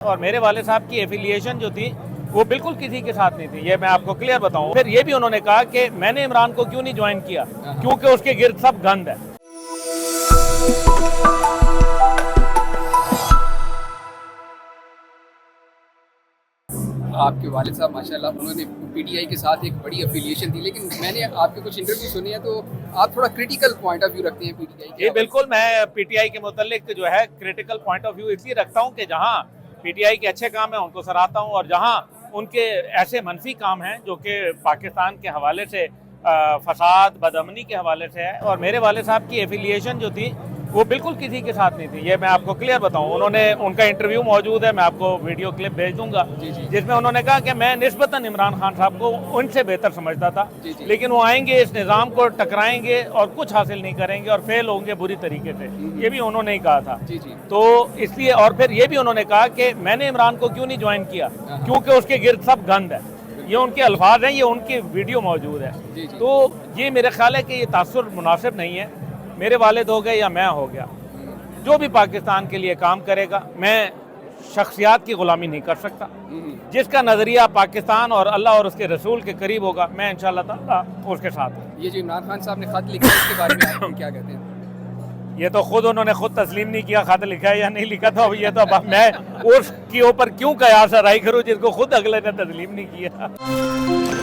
और मेरे वाले साहब की एफिलिएशन जो थी वो बिल्कुल किसी के साथ नहीं थी, ये मैं आपको क्लियर बताऊं। फिर ये भी उन्होंने कहा कि मैंने इमरान को क्यों नहीं ज्वाइन किया, क्योंकि उसके गिर्द सब गंद है। आपके वालिद साहब माशाल्लाह उन्होंने पीटीआई के साथ एक बड़ी एफिलिएशन थी, लेकिन मैंने आपके कुछ इंटरव्यू सुने हैं तो आप थोड़ा क्रिटिकल पॉइंट ऑफ व्यू रखते हैं पीटीआई के। ये बिल्कुल, मैं पीटीआई के मुतालिक जो है क्रिटिकल पॉइंट ऑफ व्यू इसलिए रखता हूँ कि जहाँ पीटीआई के अच्छे काम हैं उनको सराहता हूँ, और जहाँ उनके ऐसे मनफी काम हैं जो कि पाकिस्तान के हवाले से फसाद बदअमनी के हवाले से है। और मेरे वाले साहब की एफिलिएशन जो थी वो बिल्कुल किसी के साथ नहीं थी, ये मैं आपको क्लियर बताऊं। उन्होंने, उनका इंटरव्यू मौजूद है, मैं आपको वीडियो क्लिप भेज दूंगा, जिसमें उन्होंने कहा कि मैं निस्बतन इमरान खान साहब को उनसे बेहतर समझता था, लेकिन वो आएंगे, इस निज़ाम को टकराएंगे और कुछ हासिल नहीं करेंगे और फेल होंगे बुरी तरीके से। ये भी उन्होंने ही कहा था। तो इसलिए, और फिर ये भी उन्होंने कहा कि मैंने इमरान को क्यों नहीं ज्वाइन किया, क्योंकि उसके गिर्द सब गंद है। ये उनके अल्फाज हैं, ये उनकी वीडियो मौजूद है। तो ये मेरा ख्याल है कि ये तासुर मुनासिब नहीं है। मेरे वालिद हो गए या मैं हो गया, जो भी पाकिस्तान के लिए काम करेगा, मैं शख्सियात की गुलामी नहीं कर सकता। जिसका नज़रिया पाकिस्तान और अल्लाह और उसके रसूल के करीब होगा, मैं इंशाअल्लाह ताला उसके साथ हूँ। ये जो इमरान खान साहब ने खत लिखा है इसके बारे में आप क्या कहते हैं? ये तो उन्होंने खुद तस्लीम नहीं किया खत लिखा है या नहीं लिखा, तो अब ये तो अब मैं उसके ऊपर क्यों कयास राय करूँ जिसको खुद अगले ने तस्लीम नहीं किया।